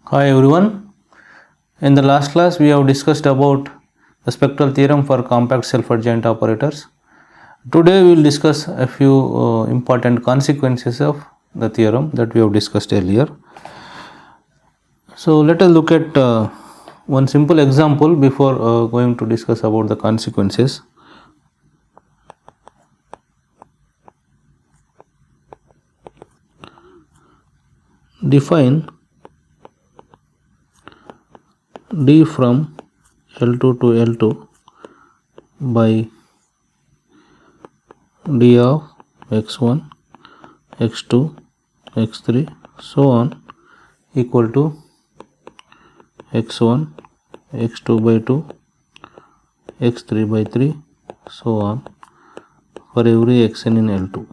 Hi everyone. In the last class we have discussed about the spectral theorem for compact self-adjoint operators. Today we will discuss a few important consequences of the theorem that we have discussed earlier. So let us look at one simple example before going to discuss about the consequences. Define D from L2 to L2 by D of x1, x2, x3 so on equal to x1, x2 by 2, x3 by 3 so on for every xn in L2.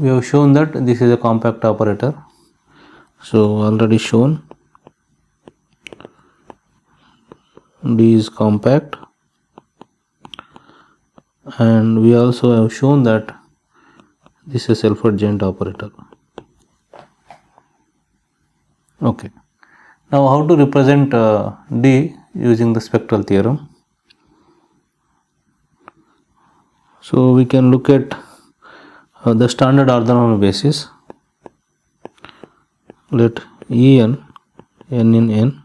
We have shown that this is a compact operator. So already shown D is compact, and we also have shown that this is a self-adjoint operator. Okay. Now how to represent D using the spectral theorem? So we can look at the standard orthonormal basis. Let En, n in n,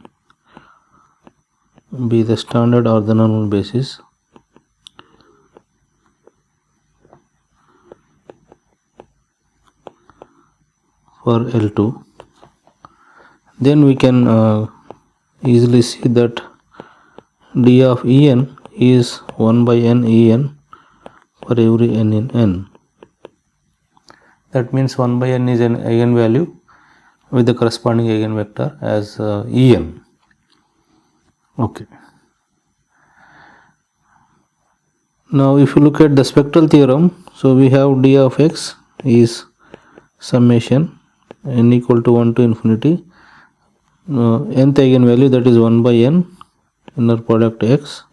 be the standard orthonormal basis for L2. Then we can easily see that D of En is 1 by n En for every n in n. That means 1 by n is an eigenvalue with the corresponding eigenvector as En. Okay. Now if you look at the spectral theorem, so we have D of x is summation n equal to 1 to infinity nth eigenvalue, that is 1 by n inner product x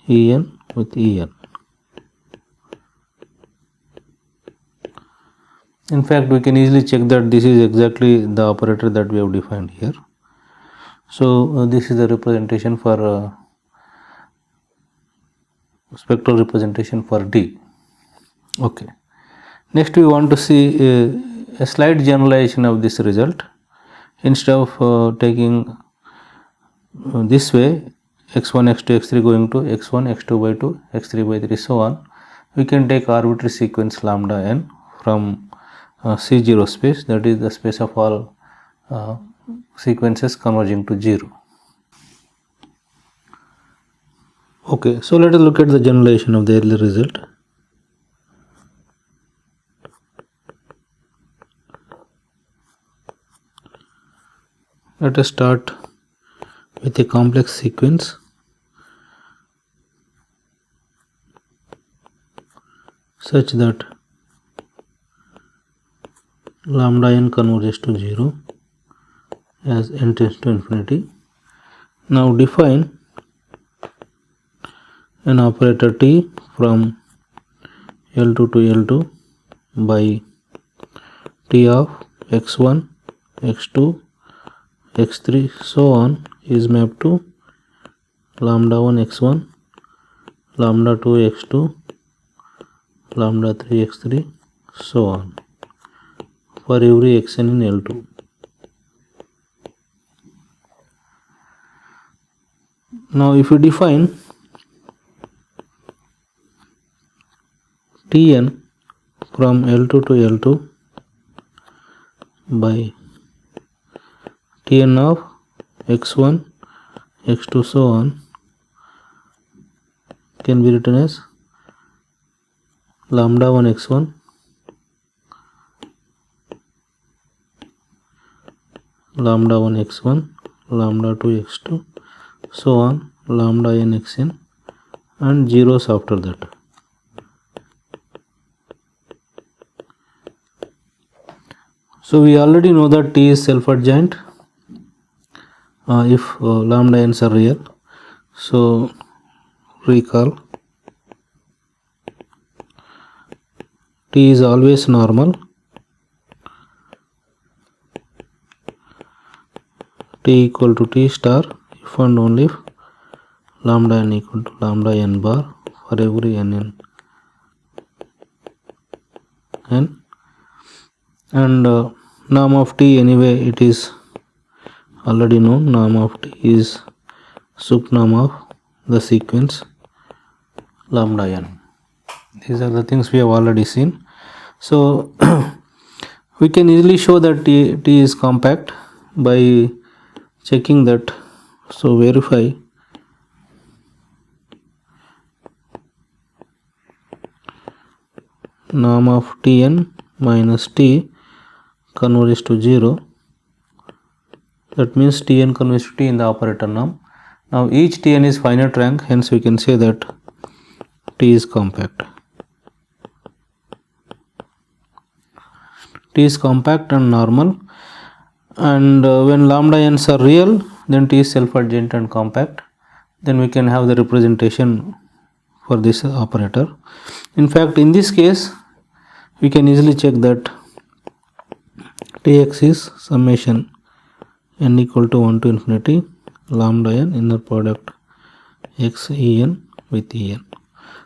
En with En. In fact, we can easily check that this is exactly the operator that we have defined here. So this is the representation for spectral representation for D. Okay. Next we want to see a slight generalization of this result. Instead of taking this way x1, x2, x3 going to x1, x2 by 2, x3 by 3 so on, we can take arbitrary sequence lambda n from C0 space, that is the space of all sequences converging to 0. Okay, so let us look at the generalization of the earlier result. Let us start with a complex sequence such that lambda n converges to 0 as n tends to infinity. Now define an operator T from L2 to L2 by T of x1, x2, x3 so on is mapped to lambda 1 x1, lambda 2 x2, lambda 3 x3 so on for every xn in L2. Now if you define Tn from L2 to L2 by Tn of x1, x2 so on can be written as lambda 1 x1, lambda 1 x1, lambda 2 x2 so on lambda n xn and zeros after that. So we already know that T is self-adjoint if lambda n's are real. So recall T is always normal t equal to t star if and only if lambda n equal to lambda n bar for every n in n, and norm of t, anyway it is already known. Norm of t is subnorm of the sequence lambda n. These are the things we have already seen. So we can easily show that t is compact by checking that. So verify norm of Tn minus t converges to 0. That means Tn converges to t in the operator norm. Now each Tn is finite rank, hence we can say that t is compact. T is compact and normal, and when lambda n's are real, then t is self-adjoint and compact. Then we can have the representation for this operator. In fact, in this case we can easily check that Tx is summation n equal to 1 to infinity lambda n inner product x en with en.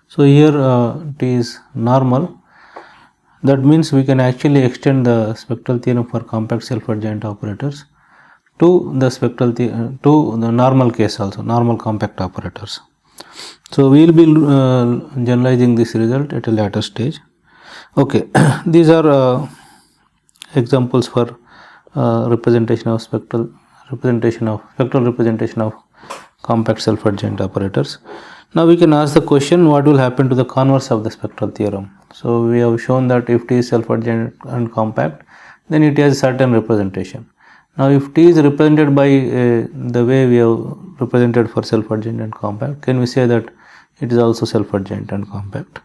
So here t is normal. That means we can actually extend the spectral theorem for compact self-adjoint operators to the normal case also, normal compact operators. So we will be generalizing this result at a later stage. Okay, these are examples for representation of spectral representation of compact self-adjoint operators. Now we can ask the question, what will happen to the converse of the spectral theorem? So we have shown that if t is self-adjoint and compact, then it has a certain representation. Now if t is represented by the way we have represented for self-adjoint and compact, can we say that it is also self-adjoint and compact?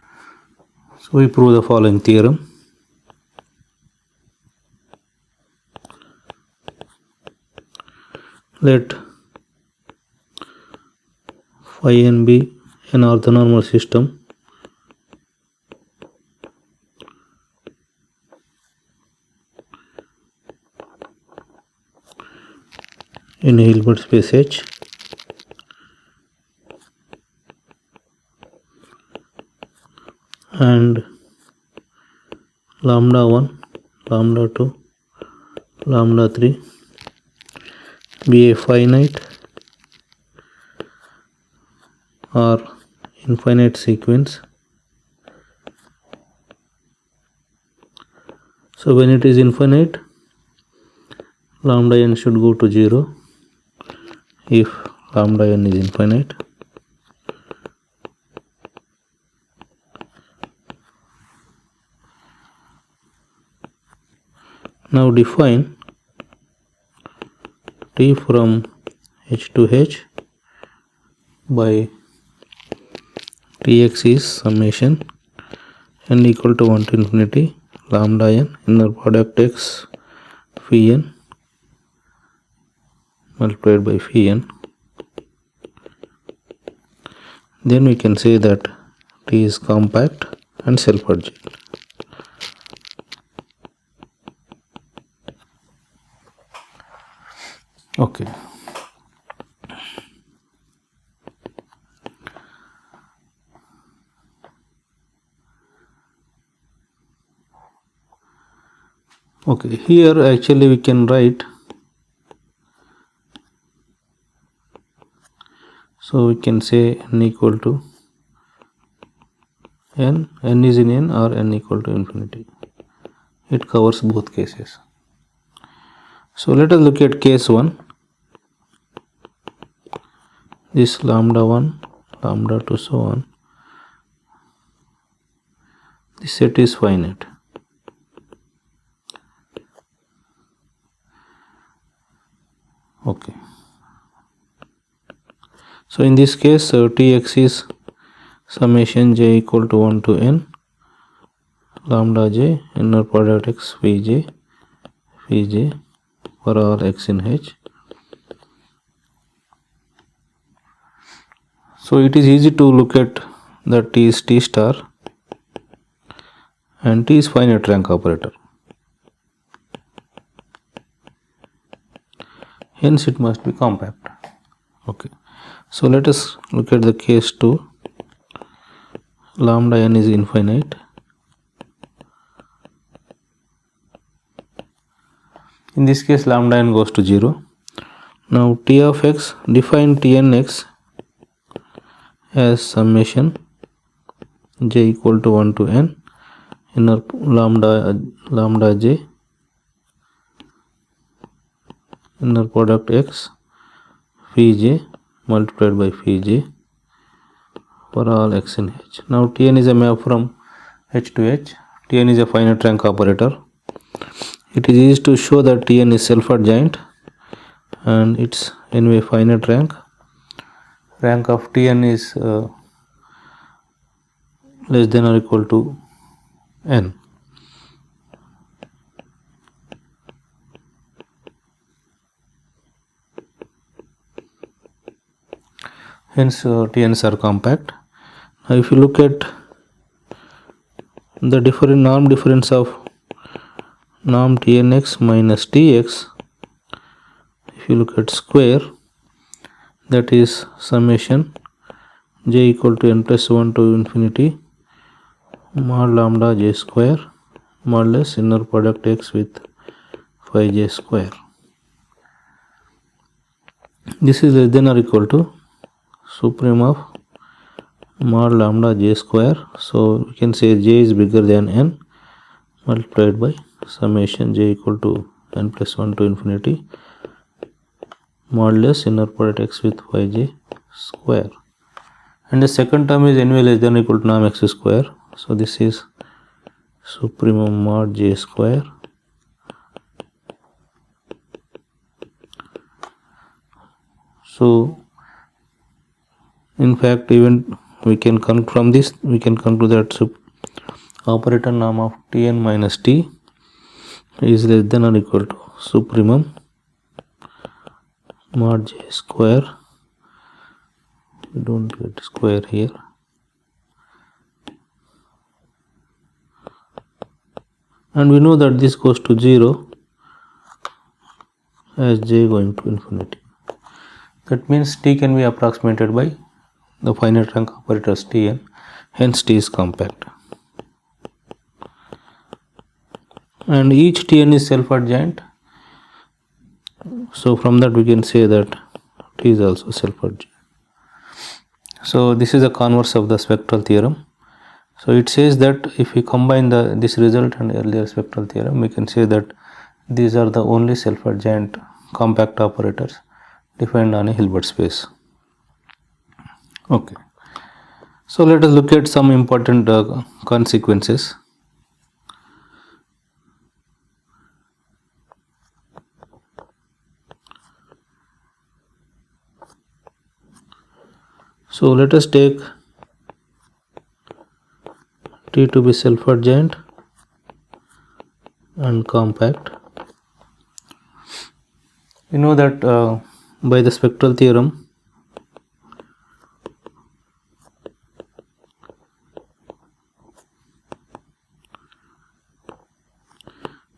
So we prove the following theorem. Let phi n be an orthonormal system in a Hilbert space H, and lambda 1, lambda 2, lambda 3 be a finite or infinite sequence. So when it is infinite, lambda n should go to 0 if lambda n is infinite. Now define t from h to h by Tx is summation n equal to 1 to infinity lambda n inner product x phi n multiplied by phi n. Then we can say that t is compact and self-adjoint. Okay. Okay, here actually we can write, so we can say n equal to n is in n or n equal to infinity. It covers both cases. So let us look at case 1. This lambda 1, lambda 2, so on. The set is finite. Okay. So in this case, Tx is summation j equal to 1 to n lambda j inner product x phi j for all x in h. So it is easy to look at that t is t star and t is finite rank operator. hence it must be compact. Okay, so let us look at the case 2. Lambda n is infinite. In this case, lambda n goes to 0. Now t of x, define tnx as summation j equal to 1 to n inner lambda j inner product x phi j multiplied by phi j for all x in h. Now Tn is a map from h to h. Tn is a finite rank operator. It is easy to show that Tn is self-adjoint and it's anyway finite rank. Rank of Tn is less than or equal to n. Hence Tn's are compact. Now if you look at the different norm difference of norm Tnx minus Tx, if you look at square, that is summation j equal to n plus 1 to infinity mod lambda j square modulus inner product x with phi j square. This is less than or equal to supreme of mod lambda j square. So we can say j is bigger than n multiplied by summation j equal to n plus 1 to infinity modulus inner product x with phi j square. And the second term is anyway less than or equal to norm x square. So this is supremum mod j square so in fact even we can conclude from this, we can conclude that operator norm of Tn minus T is less than or equal to supremum mod j square. We don't get square here. And we know that this goes to 0 as j going to infinity. That means T can be approximated by the finite rank operators Tn, hence T is compact. And each Tn is self-adjoint. So from that we can say that T is also self-adjoint. So this is the converse of the spectral theorem. So it says that if we combine this result and earlier spectral theorem, we can say that these are the only self-adjoint compact operators defined on a Hilbert space. Okay. So let us look at some important consequences. So let us take T to be self-adjoint and compact. We know that by the spectral theorem,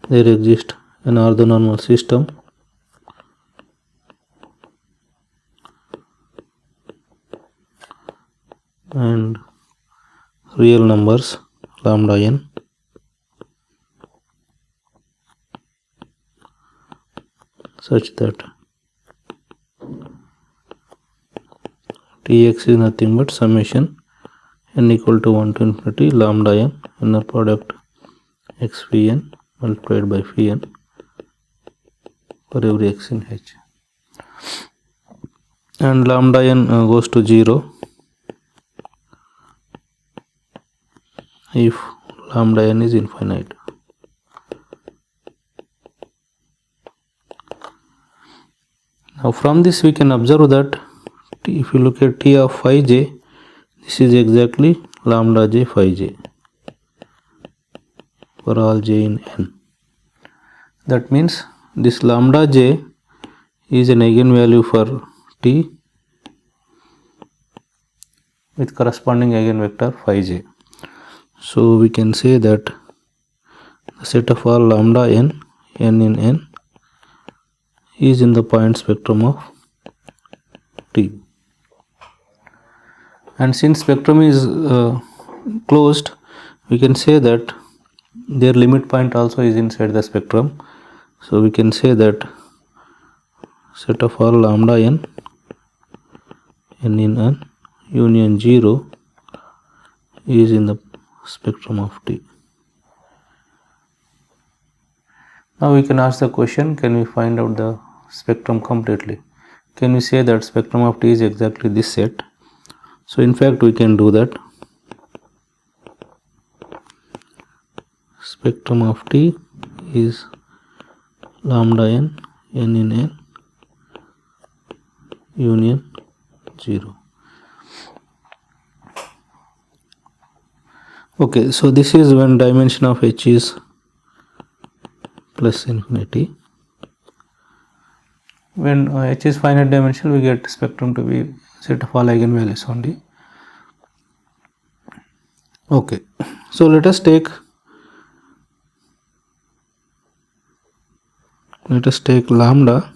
there exists an orthonormal system and real numbers lambda n such that Tx is nothing but summation n equal to 1 to infinity lambda n inner product x phi n multiplied by phi n for every x in h. And lambda n goes to 0 if lambda n is infinite. Now from this we can observe that if you look at T of phi j, this is exactly lambda j phi j for all j in n. That means this lambda j is an eigenvalue for T with corresponding eigenvector phi j. So we can say that the set of all lambda n, n in n, is in the point spectrum of T. And since spectrum is closed, we can say that their limit point also is inside the spectrum. So we can say that set of all lambda n in an union 0 is in the spectrum of T. Now we can ask the question, can we find out the spectrum completely? Can we say that spectrum of T is exactly this set? So in fact we can do that. Spectrum of T is lambda n in n union 0. Okay, so this is when dimension of H is plus infinity. When H is finite dimensional, we get spectrum to be set of all eigenvalues only. Okay, so let us take lambda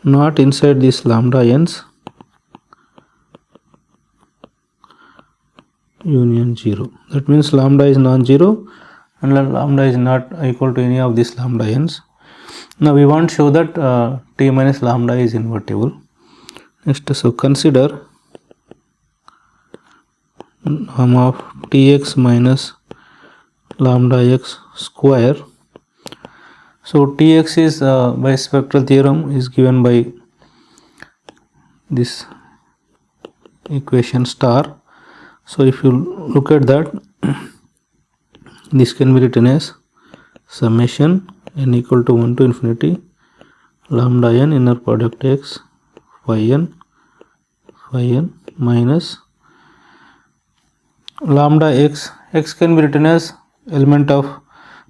not inside this lambda n's union 0. That means lambda is non-zero and lambda is not equal to any of these lambda n's. Now we want to show that T minus lambda is invertible. Next, so consider norm of Tx minus lambda x square. So Tx is by spectral theorem is given by this equation star. So if you look at that, this can be written as summation n equal to 1 to infinity lambda n inner product x phi n minus lambda x. X can be written as element of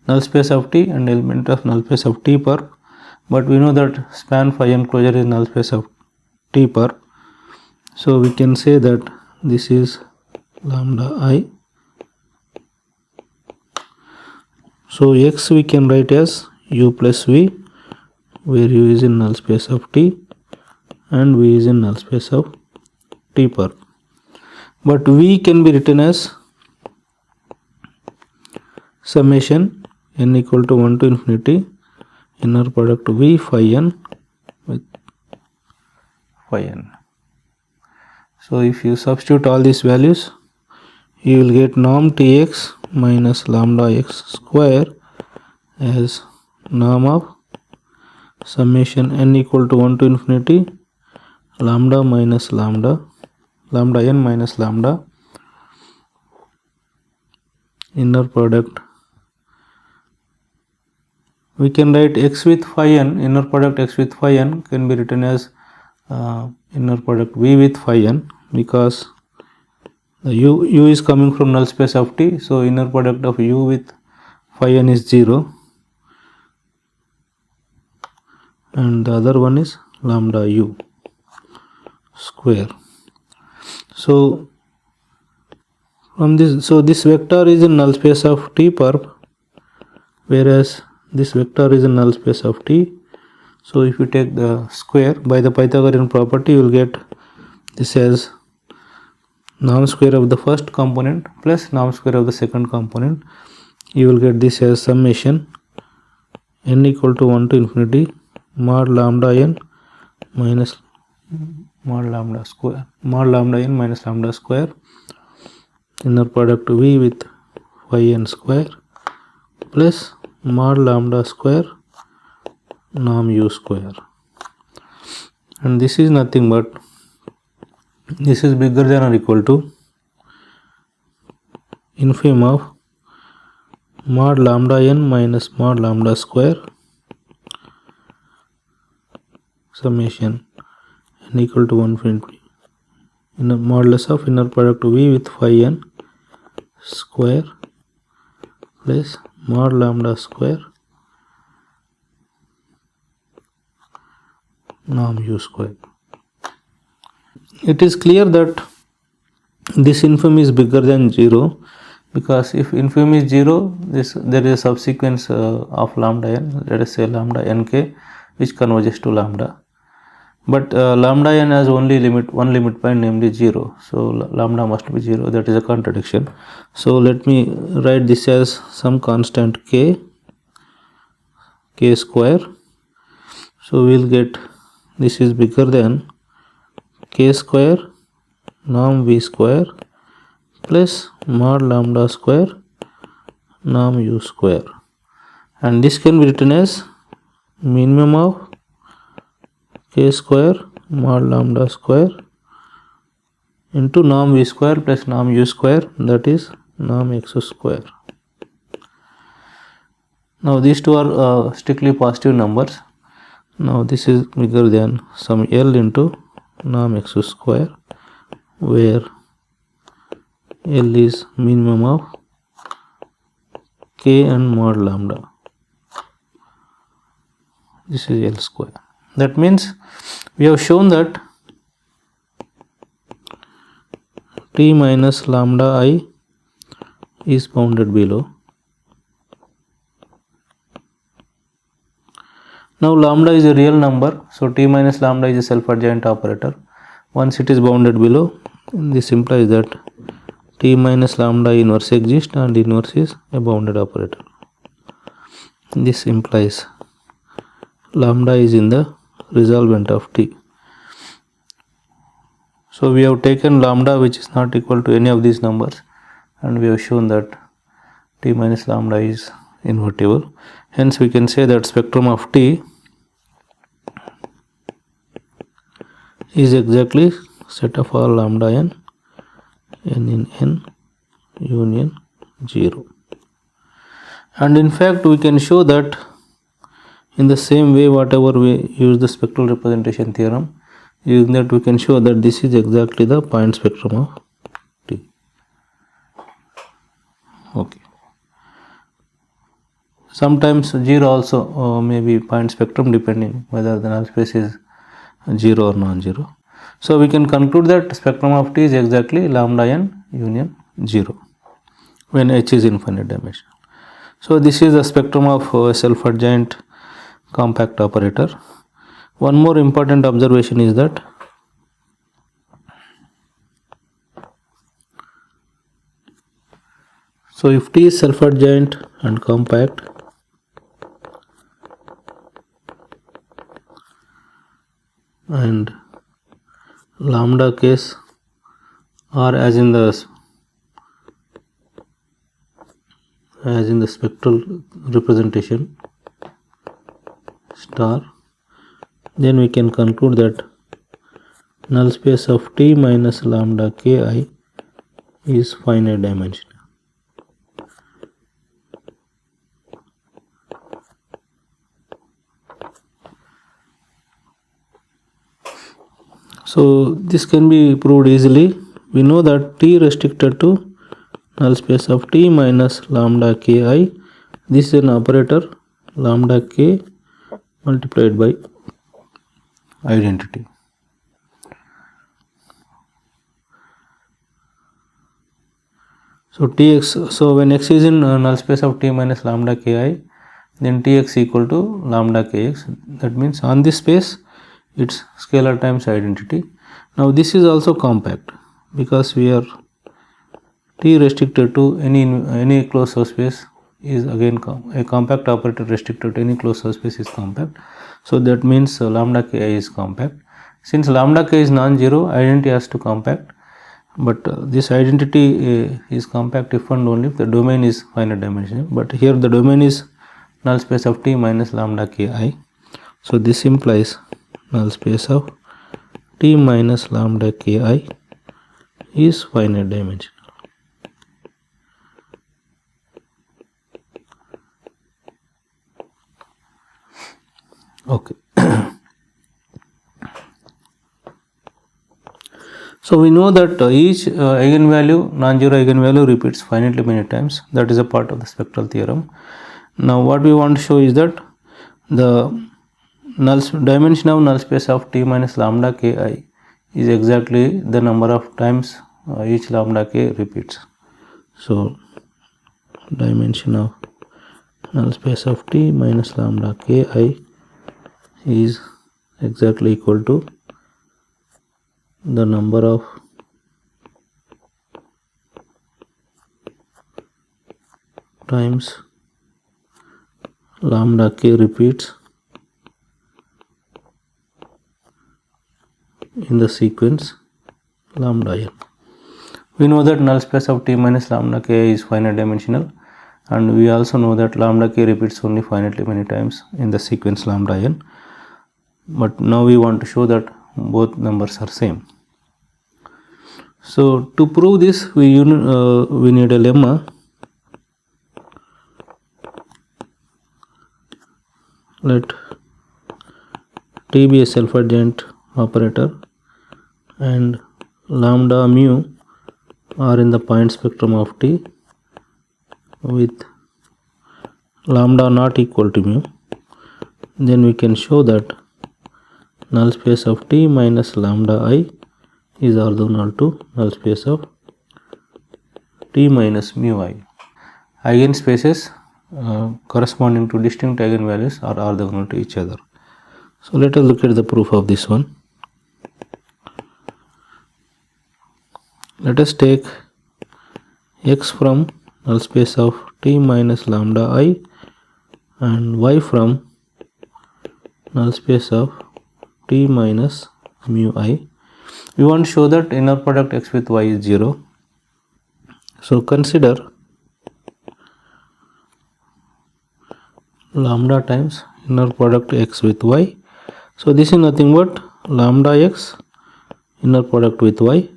null space of T and element of null space of T per, but we know that span phi n closure is null space of T per. So we can say that this is lambda I. So x we can write as u plus v, where u is in null space of T and v is in null space of T per. But v can be written as summation n equal to 1 to infinity inner product v phi n with phi n. So if you substitute all these values, you will get norm Tx minus lambda x square as norm of summation n equal to 1 to infinity lambda minus lambda n minus lambda inner product. We can write x with phi n, inner product x with phi n can be written as inner product v with phi n, because the u is coming from null space of T, so inner product of u with phi n is 0 and the other one is lambda u square. So from this, so this vector is in null space of T per, whereas this vector is in null space of T. So if you take the square by the Pythagorean property, you will get this as norm square of the first component plus norm square of the second component. You will get this as summation n equal to 1 to infinity mod lambda n minus mod lambda n minus lambda square inner product v with phi n square plus mod lambda square norm u square, and this is nothing but this is bigger than or equal to infim of mod lambda n minus mod lambda square summation n equal to 1 infinity in the modulus of inner product v with phi n square plus mod lambda square norm u square. It is clear that this infim is bigger than 0, because if infim is 0, there is a subsequence of lambda n, let us say lambda nk, which converges to lambda. But lambda n has only one limit point, namely 0. So lambda must be 0. That is a contradiction. So let me write this as some constant k square. So we will get this is bigger than k square norm v square plus mod lambda square norm u square, and this can be written as minimum of k square mod lambda square into norm v square plus norm u square, that is norm x square. Now these two are strictly positive numbers. Now this is bigger than some L into norm x square, where L is minimum of k and mod lambda. This is L square. That means we have shown that t minus lambda I is bounded below. Now lambda is a real number, so t minus lambda is a self-adjoint operator. Once it is bounded below, this implies that t minus lambda inverse exists and inverse is a bounded operator. This implies lambda is in the resolvent of t. So we have taken lambda which is not equal to any of these numbers, and we have shown that t minus lambda is invertible. Hence we can say that spectrum of t is exactly set of all lambda n in n union 0. And in fact we can show that in the same way whatever we use the spectral representation theorem, using that we can show that this is exactly the point spectrum of t. Okay. Sometimes 0 also may be point spectrum depending whether the null space is 0 or non-zero. So we can conclude that spectrum of t is exactly lambda n union 0 when h is infinite dimensional. So this is the spectrum of a self-adjoint compact operator. One more important observation is that so if t is self-adjoint and compact, and lambda case are as in the spectral representation star, then we can conclude that null space of t minus lambda ki is finite dimensional. So this can be proved easily. We know that t restricted to null space of t minus lambda ki, this is an operator lambda k multiplied by identity. So tx, so when x is in null space of t minus lambda ki, then tx equal to lambda kx. That means on this space it's scalar times identity. Now this is also compact because we are t restricted to any closed subspace is again a compact operator restricted to any closed subspace is compact. So that means lambda ki is compact. Since lambda k is non-zero, identity has to compact, but this identity is compact if and only if the domain is finite dimensional. But here the domain is null space of t minus lambda ki. So this implies null space of t minus lambda ki is finite dimensional. Okay. So we know that each eigenvalue, non-zero eigenvalue repeats finitely many times. That is a part of the spectral theorem. Now what we want to show is that the dimension of null space of t minus lambda ki is exactly the number of times each lambda k repeats. So dimension of null space of t minus lambda ki is exactly equal to the number of times lambda k repeats in the sequence lambda n. We know that null space of T minus lambda k is finite dimensional, and we also know that lambda k repeats only finitely many times in the sequence lambda n. But now we want to show that both numbers are same. So to prove this, we need a lemma. Let T be a self-adjoint operator and lambda mu are in the point spectrum of T with lambda not equal to mu. Then we can show that null space of T minus lambda I is orthogonal to null space of T minus mu I. Eigenspaces corresponding to distinct eigenvalues are orthogonal to each other. So let us look at the proof of this one. Let us take x from null space of T minus lambda I and y from null space of T minus mu I. We want to show that inner product x with y is 0. So consider lambda times inner product x with y. So this is nothing but lambda x inner product with y,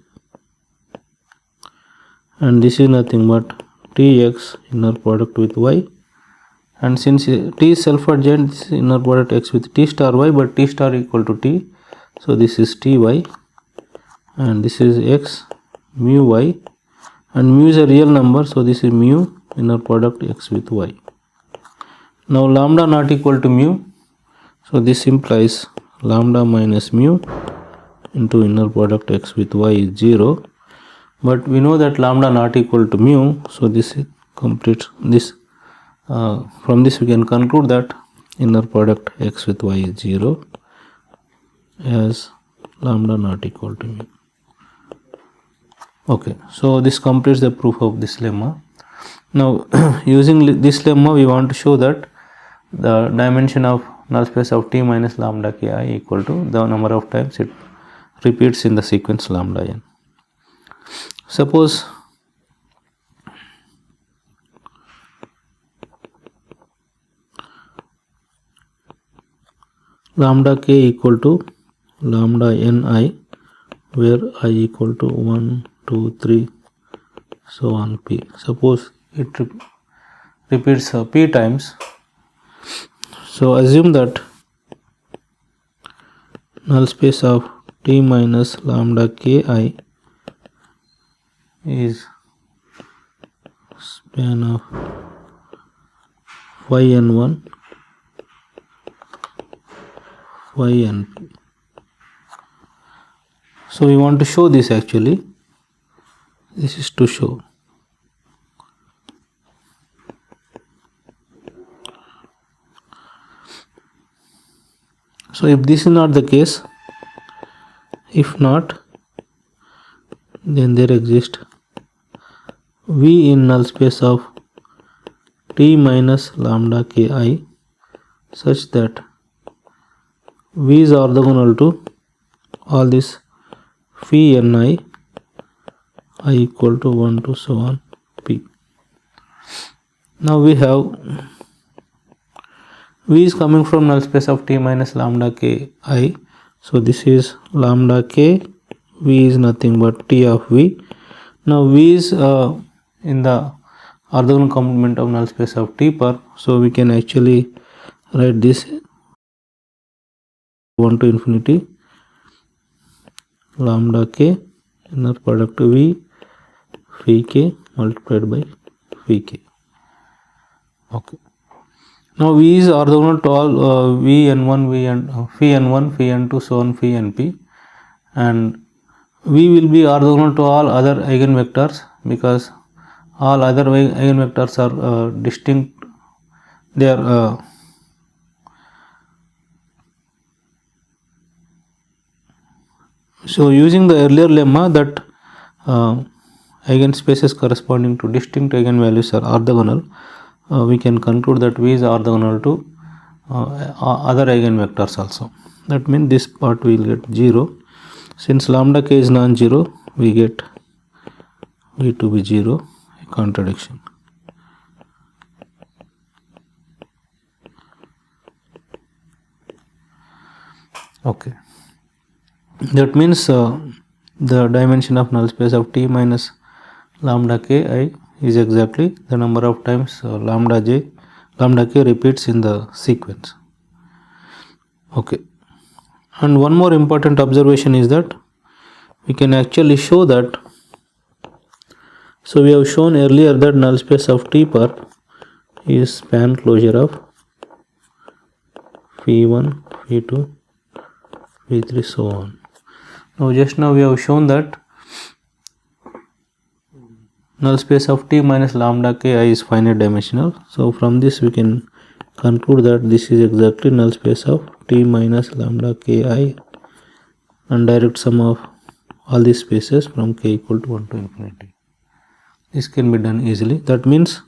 and this is nothing but tx inner product with y, and since t is self-adjoint, this is inner product x with t star y, but t star equal to t, so this is ty, and this is x mu y, and mu is a real number, so this is mu inner product x with y. Now lambda not equal to mu, so this implies lambda minus mu into inner product x with y is 0, but we know that lambda not equal to mu, so this completes this. From this we can conclude that inner product x with y is 0 as lambda not equal to mu. Okay, so this completes the proof of this lemma. Now using this lemma, we want to show that the dimension of null space of T minus lambda ki equal to the number of times it repeats in the sequence lambda n. Suppose lambda k equal to lambda ni, where I equal to 1, 2, 3, so on p. Suppose it repeats p times. So assume that null space of T minus lambda ki is span of phi n1, phi np. So we want to show this actually. This is to show. So if this is not the case, if not, then there exists V in null space of T minus lambda ki such that V is orthogonal to all this phi ni I equal to 1 to so on p. Now we have V is coming from null space of T minus lambda ki, so this is lambda k, V is nothing but T of V. Now V is in the orthogonal complement of null space of T per, so we can actually write this 1 to infinity lambda k inner product V phi k multiplied by phi k. Okay. Now V is orthogonal to all V n1, phi n1, phi n2, so on phi np, and V will be orthogonal to all other eigenvectors because all other eigenvectors are distinct. They are So using the earlier lemma that eigenspaces corresponding to distinct eigenvalues are orthogonal, we can conclude that V is orthogonal to other eigenvectors also. That means this part we will get 0. Since lambda k is non-zero, we get V to be 0, a contradiction. Okay, that means the dimension of null space of T minus lambda k I is exactly the number of times lambda k repeats in the sequence. Okay, and one more important observation is that we can actually show that. So we have shown earlier that null space of T per is span closure of phi1, phi2, phi3, so on. Now just now we have shown that null space of T minus lambda k I is finite dimensional. So from this we can conclude that this is exactly null space of T minus lambda k I and direct sum of all these spaces from k equal to 1 to infinity. This can be done easily. That means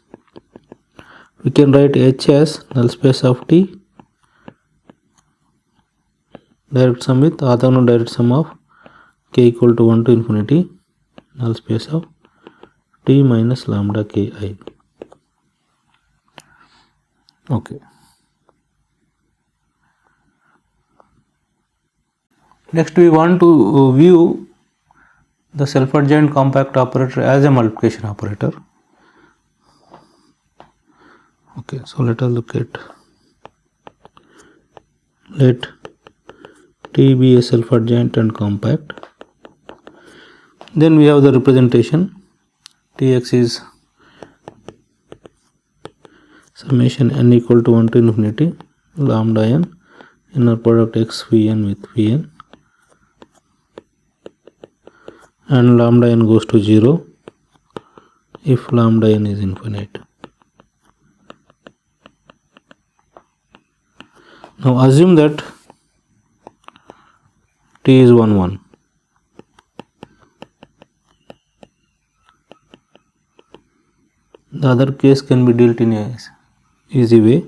we can write H as null space of T direct sum with orthogonal direct sum of k equal to 1 to infinity null space of T minus lambda k I. Okay. Next we want to view the self-adjoint compact operator as a multiplication operator. Okay, so let us look at, let T be a self-adjoint and compact. Then we have the representation. Tx is summation n equal to 1 to infinity lambda n inner product x phi n with phi n, and lambda n goes to 0 if lambda n is infinite. Now assume that T is 1 1. The other case can be dealt in a easy way.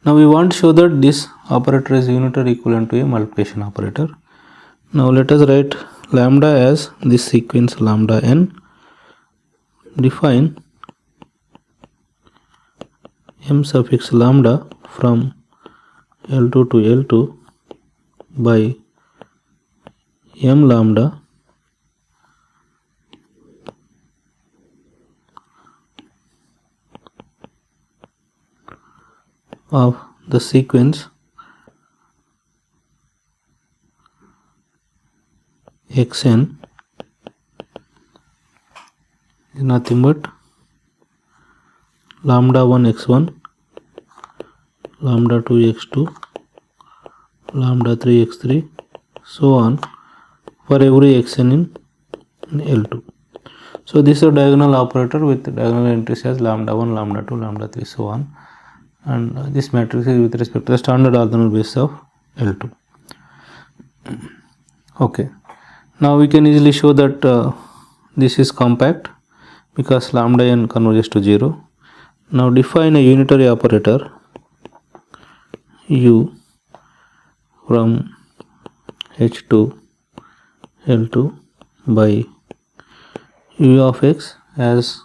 Now we want to show that this operator is unitary equivalent to a multiplication operator. Now let us write lambda as this sequence lambda n. Define m suffix lambda from L2 to L2 by m lambda of the sequence xn is nothing but lambda 1 x1, lambda 2 x2, lambda 3 x3, so on for every xn in L2. So this is a diagonal operator with diagonal entries as lambda 1, lambda 2, lambda 3, so on, and this matrix is with respect to the standard orthogonal basis of L2. Okay, now we can easily show that this is compact because lambda n converges to 0. Now define a unitary operator U from H to L2 by U of x as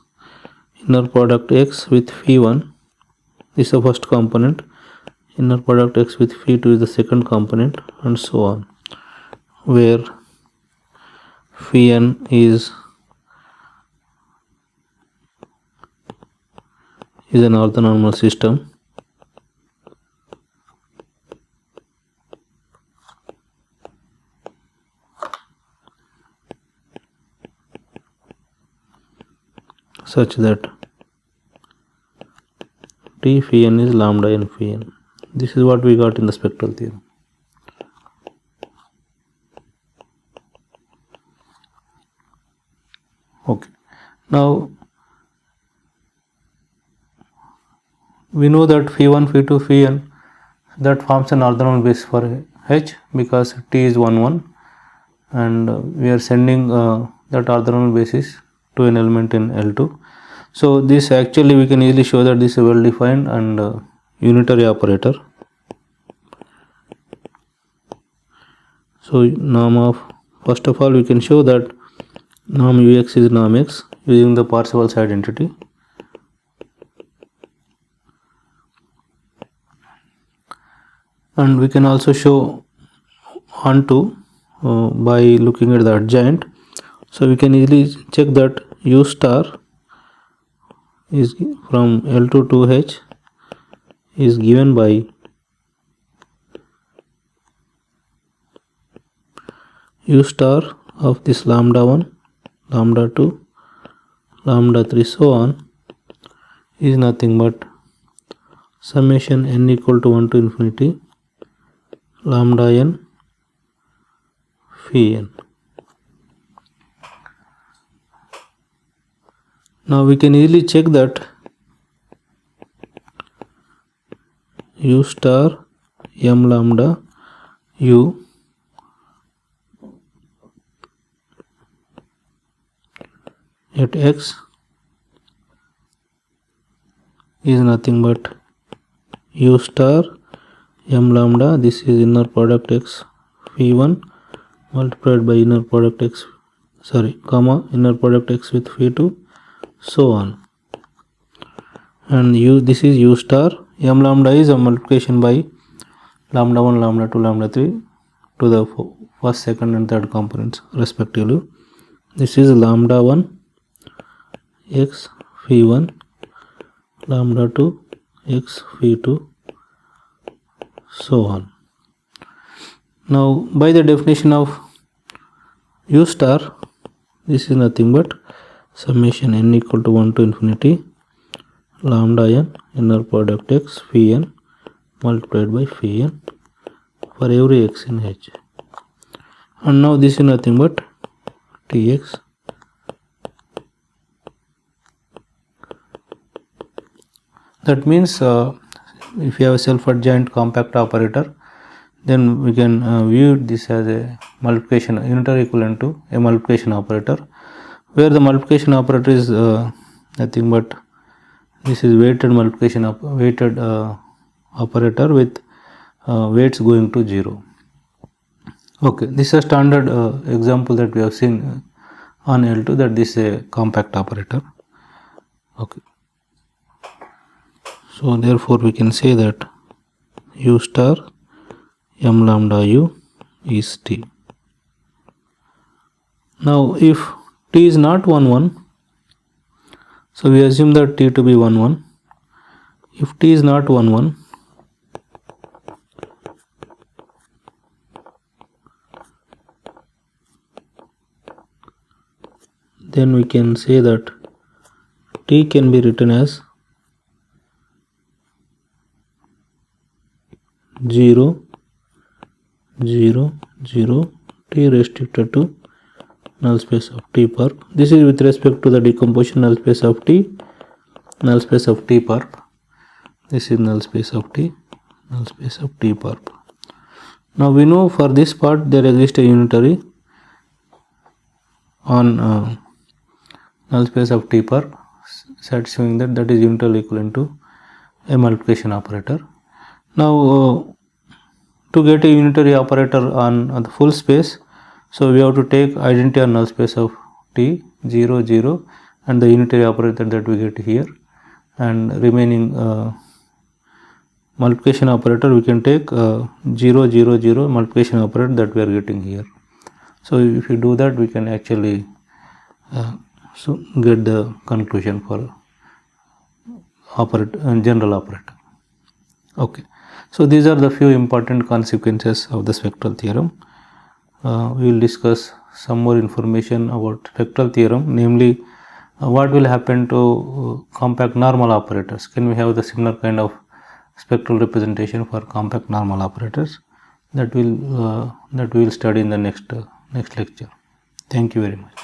inner product x with phi 1, this is the first component, inner product x with phi 2 is the second component, and so on, where phi n is an orthonormal system such that T phi n is lambda n phi n. This is what we got in the spectral theorem. Okay, now we know that phi 1, phi 2, phi n, that forms an orthogonal basis for H because T is 1 1 and we are sending that orthogonal basis to an element in L2. So this actually we can easily show that this is a well defined and unitary operator. So norm of, first of all we can show that norm Ux is norm X using the Parseval's identity. And we can also show onto by looking at the adjoint. So we can easily check that U star is from L2 to H is given by U star of this lambda 1, lambda 2, lambda 3 so on is nothing but summation n equal to 1 to infinity lambda n phi n. Now we can easily check that U star m lambda u at x is nothing but U star m lambda, this is inner product x phi 1 multiplied by inner product x, comma inner product x with phi 2 so on. And this is U star m lambda is a multiplication by lambda 1, lambda 2, lambda 3 to the first, second and third components respectively. This is lambda 1 x phi 1, lambda 2 x phi 2 so on. Now by the definition of U star, this is nothing but summation n equal to 1 to infinity lambda n inner product x phi n multiplied by phi n for every x in H. And now this is nothing but Tx that means if you have a self-adjoint compact operator, then we can view this as a multiplication unitary equivalent to a multiplication operator, where the multiplication operator is nothing but this is weighted multiplication operator with weights going to 0. Okay, this is a standard example that we have seen on L2, that this is a compact operator. Okay, so therefore we can say that U star m lambda u is T. Now if T is not 1 1, so we assume that T to be 1 1. If T is not 1 1, then we can say that T can be written as 0 0 0 T restricted to null space of T perp. This is with respect to the decomposition null space of T, null space of T perp. This is null space of T, null space of T perp. Now we know for this part there exists a unitary on null space of T perp, satisfying that is unitary equivalent to a multiplication operator. Now to get a unitary operator on the full space, so we have to take identity on null space of T 0 0 and the unitary operator that we get here, and remaining multiplication operator we can take 0 0 0 multiplication operator that we are getting here. So if you do that, we can actually get the conclusion for general operator. Okay, so these are the few important consequences of the spectral theorem. We will discuss some more information about spectral theorem, namely what will happen to compact normal operators. Can we have the similar kind of spectral representation for compact normal operators? That we will study in the next lecture. Thank you very much.